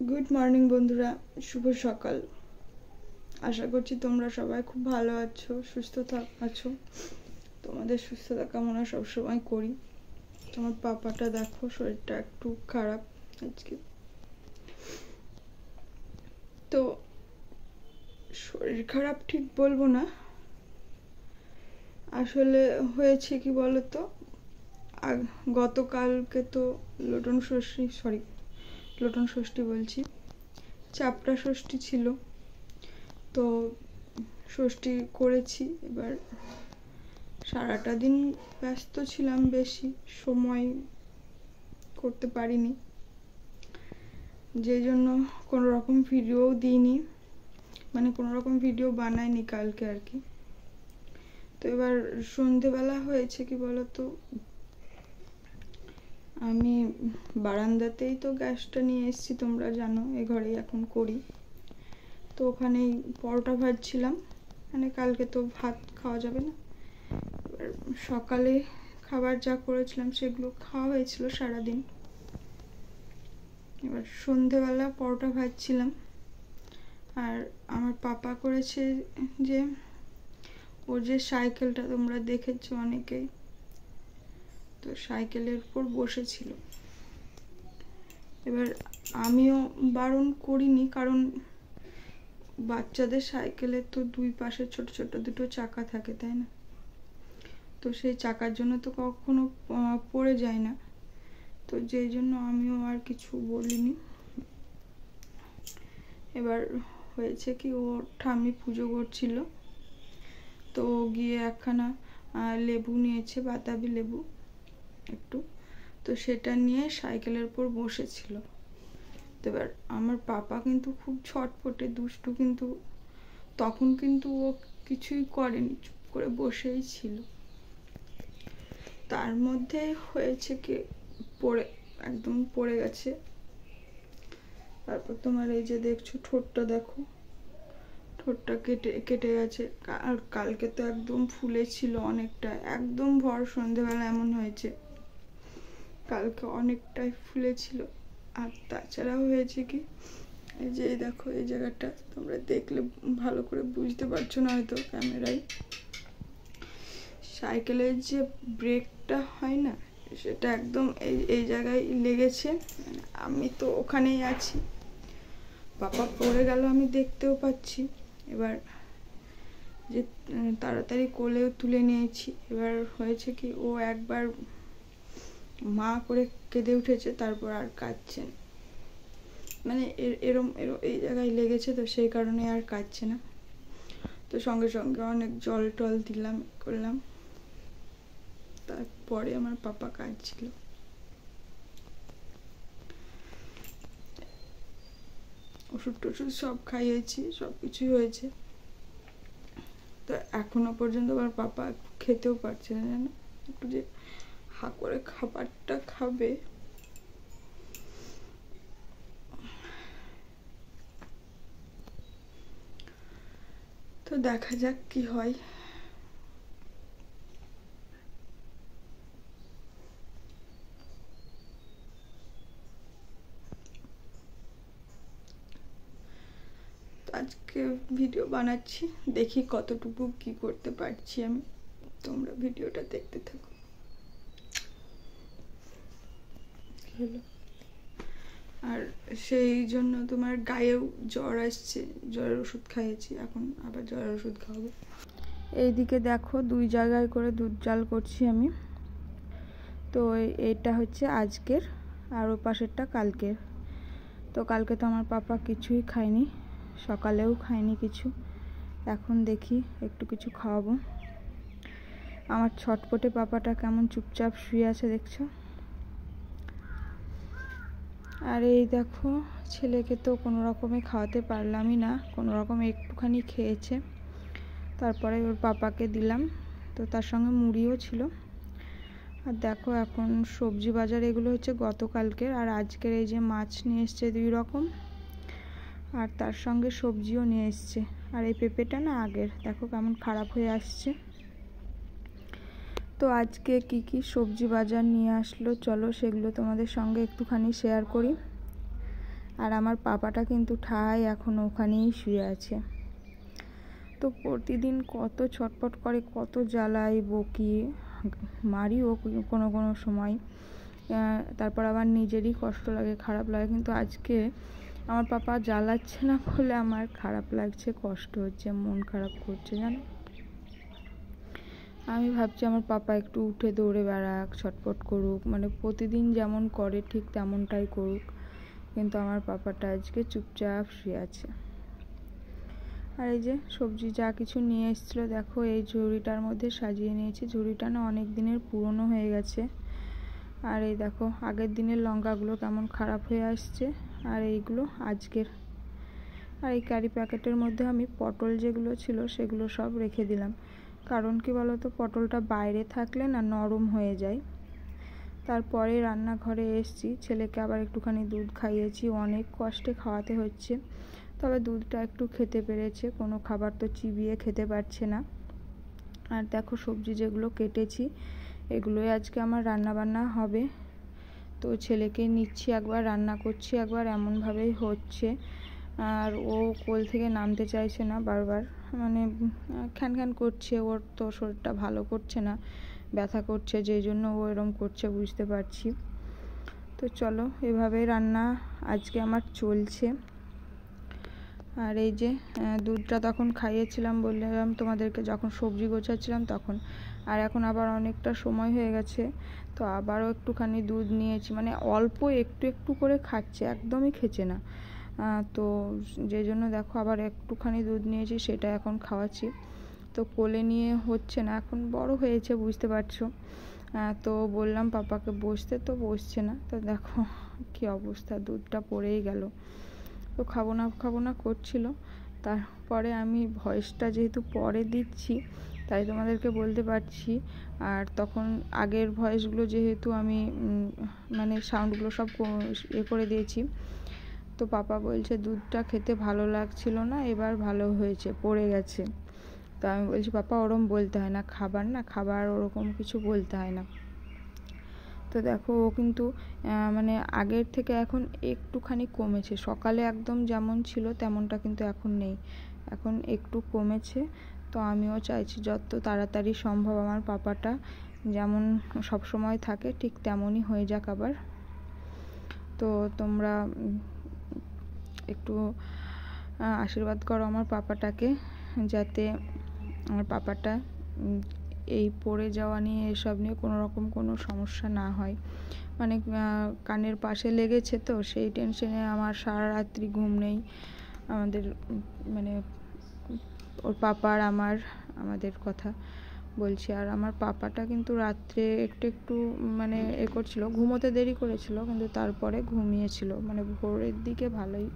Good morning বন্ধুরা, শুভ সকাল। আশা করছি তোমরা সবাই খুব ভালো আছো, সুস্থ আছো। তোমাদের সুস্থতা কামনা সবসময় করি। তোমার পাপাটা দেখো, শরীরটা একটু খারাপ আজকে। তো শরীর খারাপ ঠিক বলবো না, আসলে হয়েছে কি বলতো, গতকালকে তো লোটন ষষ্ঠী বলছি, চাপড়া ষষ্ঠী ছিল। তো ষষ্ঠী করেছি, এবার সারাটা দিন ব্যস্ত ছিলাম, বেশি সময় করতে পারিনি, যে জন্য কোনো রকম ভিডিওও দিইনি, মানে কোনো রকম ভিডিও বানাইনি কালকে আর কি। তো এবার সন্ধেবেলা হয়েছে কি বলতো, আমি বারান্দাতেই তো গ্যাসটা নিয়ে এসেছি, তোমরা জানো, এ ঘরেই এখন করি। তো ওখানেই পরোটা ভাজছিলাম, মানে কালকে তো ভাত খাওয়া যাবে না। এবার সকালে খাবার যা করেছিলাম সেগুলো খাওয়া হয়েছিল সারাদিন। এবার সন্ধেবেলা পরোটা ভাজছিলাম, আর আমার পাপা করেছে যে ওর যে সাইকেলটা তোমরা দেখেছো অনেকেই, তো সাইকেলের উপর বসেছিল। এবার আমিও বারণ করিনি, কারণ বাচ্চাদের সাইকেলের তো দুই পাশে ছোট ছোট দুটো চাকা থাকে, তাই না? তো সেই চাকার জন্য তো কখনো পড়ে যায় না, তো যেই জন্য আমিও আর কিছু বলিনি। এবার হয়েছে কি, ওর ঠাম্মি পুজো করছিল, তো গিয়ে একখানা লেবু নিয়েছে, বাতাবি লেবু একটু, তো সেটা নিয়ে সাইকেলের উপর বসেছিল। তো এবার আমার পাপা কিন্তু খুব ছটপটে দুষ্টু, কিন্তু তখন কিন্তু ও কিছুই করেনি, চুপ করে বসেই ছিল। তার মধ্যে হয়েছে কি, একদম পড়ে গেছে। তারপর তোমার এই যে দেখছো ঠোঁটটা দেখো, ঠোঁটটা কেটে গেছে। আর কালকে তো একদম ফুলে ছিল অনেকটা, একদম ভর সন্ধেবেলা এমন হয়েছে, কালকে অনেকটাই ফুলে ছিল। আর তাছাড়াও হয়েছে কি, এই যে দেখো এই জায়গাটা, তোমরা দেখলে ভালো করে বুঝতে পারছো না হয়তো ক্যামেরায়, সাইকেলের যে ব্রেকটা হয় না, সেটা একদম এই জায়গায় লেগেছে। আমি তো ওখানেই আছি, পাপা পড়ে গেল, আমি দেখতেও পাচ্ছি। এবার যে তাড়াতাড়ি কোলেও তুলে নিয়েছি। এবার হয়েছে কি, ও একবার মা করে কেঁদে উঠেছে, তারপর আর কাঁদছে না, মানে এরম এই জায়গায় লেগেছে, তো সেই কারণে আর কাঁদছে না। তো সঙ্গে সঙ্গে অনেক জল টল দিলাম, করলাম, তারপরে আমার পাপা কাঁদছিল। ওষুধ টষুধ সব খাইয়েছি, সব কিছুই হয়েছে। তো এখনো পর্যন্ত আমার পাপা খেতেও পারছে না, জানো, একটু যে হা করে খাবারটা খাবে। তো দেখা যাক কি হয়। আজকে ভিডিও বানাচ্ছি, দেখি কতটুকু কি করতে পারছি আমি। তোমরা ভিডিওটা দেখতে থাকো। আর সেই জন্য তোমার গায়েও জ্বর আসছে, জ্বরের ওষুধ খাইয়েছি, এখন আবার জ্বরের ওষুধ খাওয়াবো। এইদিকে দেখো, দুই জায়গায় করে দুধ জাল করছি আমি। তো এটা হচ্ছে আজকের, আর ও পাশেরটা কালকের। তো কালকে তো আমার পাপা কিছুই খায়নি, সকালেও খায়নি কিছু, এখন দেখি একটু কিছু খাওয়াবো। আমার ছটপটে পাপাটা কেমন চুপচাপ শুয়ে আছে দেখছো। আর এই দেখো, ছেলেকে তো কোনো রকমে খাওয়াতে পারলামই না, কোনো রকমে একটুখানি খেয়েছে, তারপরে ওর পাপাকে দিলাম। তো তার সঙ্গে মুড়িও ছিল। আর দেখো এখন সবজি বাজার, এগুলো হচ্ছে গতকালকের, আর আজকের এই যে মাছ নিয়ে এসছে 2 রকম, আর তার সঙ্গে সবজিও নিয়ে এসছে। আর এই পেঁপেটা না আগের, দেখো কেমন খারাপ হয়ে আসছে। তো আজকে কি কি সবজি বাজার নিয়ে আসলো, চলো সেগুলো তোমাদের সঙ্গে একটুখানি শেয়ার করি। আর আমার পাপাটা কিন্তু ঠায় এখন ওখানেই শুয়ে আছে। তো প্রতিদিন কত ছটপট করে, কত জ্বালাই, বকি, মারিও কোনো কোনো সময়। তারপর আবার নিজেরই কষ্ট লাগে, খারাপ লাগে। কিন্তু আজকে আমার পাপা জ্বালাচ্ছে না বলে আমার খারাপ লাগছে, কষ্ট হচ্ছে, মন খারাপ করছে জানো। আমি ভাবছি আমার পাপা একটু উঠে দৌড়ে বেড়াক, ছটপট করুক, মানে প্রতিদিন যেমন করে ঠিক তেমনটাই করুক। কিন্তু আমার পাপাটা আজকে চুপচাপ শুয়ে আছে। আর এই যে সবজি যা কিছু নিয়ে এসেছিলো দেখো, এই ঝুড়িটার মধ্যে সাজিয়ে নিয়েছি। ঝুড়িটা না অনেক দিনের পুরনো হয়ে গেছে। আর এই দেখো আগের দিনের লঙ্কাগুলো কেমন খারাপ হয়ে আসছে, আর এইগুলো আজকের। আর এই ক্যারি প্যাকেটের মধ্যে আমি পটল যেগুলো ছিল সেগুলো সব রেখে দিলাম। কারণ কি বলতো, পটলটা বাইরে থাকলে না নরম হয়ে যায়। তারপরে রান্নাঘরে এসেছি, ছেলেকে আবার একটুখানি দুধ খাইয়েছি, অনেক কষ্টে খাওয়াতে হচ্ছে, তবে দুধটা একটু খেতে পেরেছে। কোনো খাবার তো চিবিয়ে খেতে পারছে না। আর দেখো সবজি যেগুলো কেটেছি এগুলোই আজকে আমার রান্না বান্না হবে। তো ছেলেকে নিচ্ছি একবার, রান্না করছি একবার, এমনভাবেই হচ্ছে। আর ও কোল থেকে নামতে চাইছে না, বারবার মানে খ্যান খ্যান করছে। ওর তো শরীরটা ভালো করছে না, ব্যথা করছে, যেই জন্য ও এরম করছে বুঝতে পারছি। তো চলো এভাবে রান্না আজকে আমার চলছে। আর এই যে দুধটা তখন খাইয়েছিলাম বললাম তোমাদেরকে, যখন সবজি গোছাচ্ছিলাম তখন। আর এখন আবার অনেকটা সময় হয়ে গেছে, তো আবারও একটুখানি দুধ নিয়েছি, মানে অল্প একটু একটু করে খাচ্ছে, একদমই খেছে না। তো যে জন্য দেখো আবার একটুখানি দুধ নিয়েছি, সেটা এখন খাওয়াচ্ছি। তো কোলে নিয়ে হচ্ছে না, এখন বড় হয়েছে বুঝতে পারছো। তো বললাম পাপাকে বসতে, তো বসছে না। তো দেখো কি অবস্থা, দুধটা পড়েই গেল। তো খাবো না করছিল। তারপরে আমি ভয়েসটা যেহেতু পরে দিচ্ছি তাই তোমাদেরকে বলতে পারছি। আর তখন আগের ভয়েসগুলো যেহেতু আমি মানে সাউন্ডগুলো সব করে দিয়েছি। তো পাপা বলছে দুধটা খেতে ভালো লাগছিল না, এবার ভালো হয়েছে, পড়ে গেছে। তো আমি বলছি পাপা ওরম বলতে হয় না, খাবার ওরকম কিছু বলতে হয় না। তো দেখো ও কিন্তু মানে আগের থেকে এখন একটুখানি কমেছে। সকালে একদম যেমন ছিল তেমনটা কিন্তু এখন নেই, এখন একটু কমেছে। তো আমিও চাইছি যত তাড়াতাড়ি সম্ভব আমার পাপাটা যেমন সব সময় থাকে ঠিক তেমনই হয়ে যাক আবার। তো তোমরা একটু আশীর্বাদ করো আমার পাপাটাকে, যাতে আমার পাপাটা এই পড়ে যাওয়া নিয়ে, এসব নিয়ে কোনো রকম কোনো সমস্যা না হয়। মানে কানের পাশে লেগেছে, তো সেই টেনশনে আমার সারা রাত্রি ঘুম নেই। আমাদের মানে ওর পাপার আমাদের কথা বলছি। আর আমার পাপাটা কিন্তু রাত্রে একটু মানে করছিল, ঘুমোতে দেরি করেছিল, কিন্তু তারপরে ঘুমিয়েছিল, মানে ভোরের দিকে ভালোই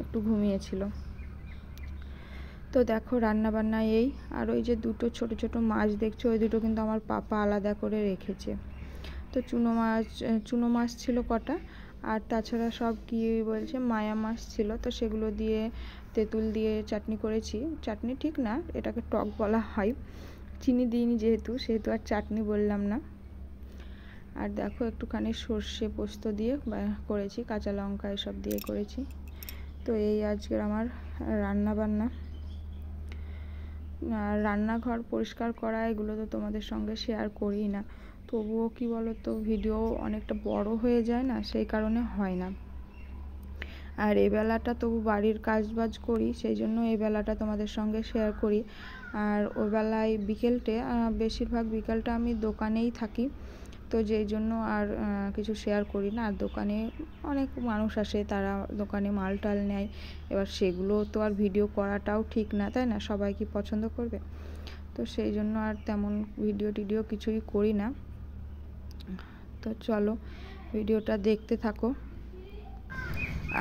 একটু ঘুমিয়েছিল। তো দেখো রান্না বান্না এই। আর ওই যে দুটো ছোট ছোট মাছ দেখছো, ওই দুটো কিন্তু আমার পাপা আলাদা করে রেখেছে। তো চুনো মাছ ছিল কটা, আর তাছাড়া সব কি বলছে মায়া মাছ ছিল। তো সেগুলো দিয়ে তেঁতুল দিয়ে চাটনি করেছি। চাটনি ঠিক না, এটাকে টক বলা হয়। চিনি দিইনি যেহেতু আর চাটনি বললাম না। আর দেখো একটুখানি সর্ষে পোস্ত দিয়ে করেছি, কাঁচা লঙ্কা এসব দিয়ে করেছি। তো এই আজকের আমার রান্না বান্না। আর রান্নাঘর পরিষ্কার করা এগুলো তো তোমাদের সঙ্গে শেয়ার করি না, তবুও কি বলো তো ভিডিও অনেকটা বড় হয়ে যায় না, সেই কারণে হয় না। আর এই বেলাটা তবু বাড়ির কাজবাজ করি, সেই জন্য এই বেলাটা তোমাদের সঙ্গে শেয়ার করি। আর ওই বেলায় বেশিরভাগ বিকেলটা আমি দোকানেই থাকি, তো যেই জন্য আর কিছু শেয়ার করি না। আর দোকানে অনেক মানুষ আসে, তারা দোকানে মাল টাল নেয়, এবার সেগুলো তো আর ভিডিও করাটাও ঠিক না, তাই না? সবাই কি পছন্দ করবে? তো সেই জন্য আর তেমন ভিডিও কিছুই করি না। তো চলো ভিডিওটা দেখতে থাকো।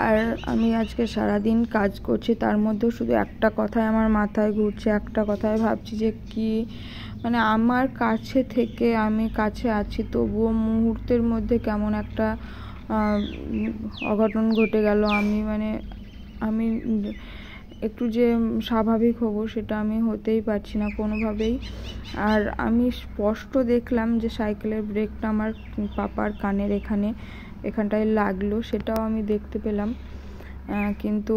আর আমি আজকে সারাদিন কাজ করছি, তার মধ্যেও শুধু একটা কথাই আমার মাথায় ঘুরছে, একটা কথাই ভাবছি যে কি মানে আমার কাছে থেকে আমি কাছে আছি, তবুও মুহূর্তের মধ্যে কেমন একটা অঘটন ঘটে গেল। আমি একটু যে স্বাভাবিক হব সেটা আমি হতেই পারছি না কোনোভাবেই। আর আমি স্পষ্ট দেখলাম যে সাইকেলের ব্রেকটা আমার পাপার কানের এখানটায় লাগলো, সেটাও আমি দেখতে পেলাম। কিন্তু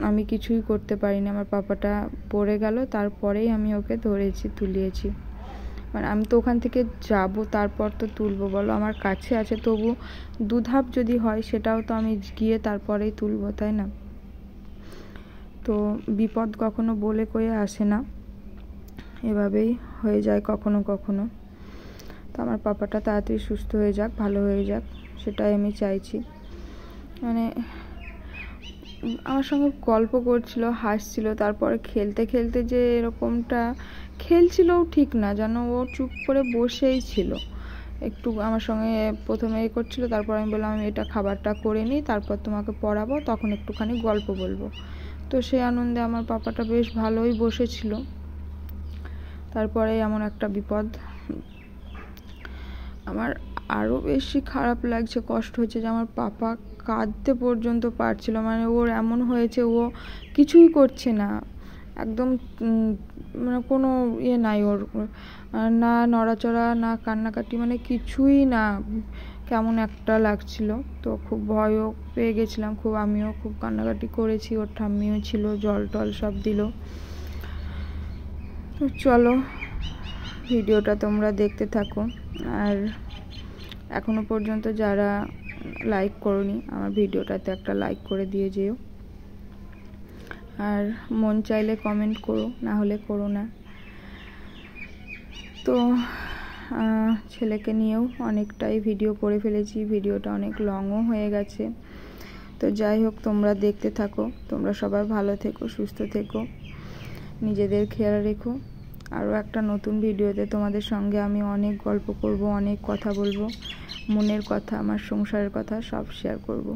আমি কিছুই করতে পারিনি। আমার পাপাটা পড়ে গেল, তারপরেই আমি ওকে ধরেছি, তুলিয়েছি। মানে আমি তো ওখান থেকে যাব, তারপর তো তুলবো বলো, আমার কাছে আছে, তবু দুধাপ যদি হয় সেটাও তো আমি গিয়ে তারপরেই তুলবো, তাই না? তো বিপদ কখনো বলে কয়ে আসে না, এভাবেই হয়ে যায় কখনো কখনো। তো আমার পাপাটা তাড়াতাড়ি সুস্থ হয়ে যাক, ভালো হয়ে যাক, সেটাই আমি চাইছি। মানে আমার সঙ্গে গল্প করছিল, হাসছিল, তারপরে খেলতে খেলতে যে এরকমটা খেলছিলও ঠিক না, যেন ও চুপ করে বসেই ছিল। একটু আমার সঙ্গে প্রথমে করছিল, তারপর আমি বললাম আমি এটা খাবারটা করে নিই, তারপর তোমাকে পড়াবো, তখন একটুখানি গল্প বলবো। তো সেই আনন্দে আমার পাপাটা বেশ ভালোই বসেছিল। তারপরে এমন একটা বিপদ। আমার আরও বেশি খারাপ লাগছে, কষ্ট হচ্ছে যে আমার পাপা কাঁদতে পর্যন্ত পারছিল। মানে ওর এমন হয়েছে, ও কিছুই করছে না, একদম মানে কোনো ইয়ে নাই ওর, না নড়াচড়া, না কান্নাকাটি, মানে কিছুই না। কেমন একটা লাগছিল, তো খুব ভয়ও পেয়ে গেছিলাম খুব। আমিও খুব কান্নাকাটি করেছি, ওর ঠাম্মিও ছিল, জল টল সব দিল। তো চলো ভিডিওটা তোমরা দেখতে থাকো। আর এখনো পর্যন্ত যারা লাইক করোনি, আমার ভিডিওটাতে একটা লাইক করে দিয়ে যেও। আর মন চাইলে কমেন্ট করো, না হলে করো না। তো ছেলেকে নিয়েও অনেকটাই ভিডিও করে ফেলেছি, ভিডিওটা অনেক লংও হয়ে গেছে। তো যাই হোক, তোমরা দেখতে থাকো। তোমরা সবাই ভালো থেকো, সুস্থ থেকো, নিজেদের খেয়াল রেখো। আরও একটা নতুন ভিডিওতে তোমাদের সঙ্গে আমি অনেক গল্প করব, অনেক কথা বলবো, মনের কথা, আমার সংসারের কথা সব শেয়ার করব।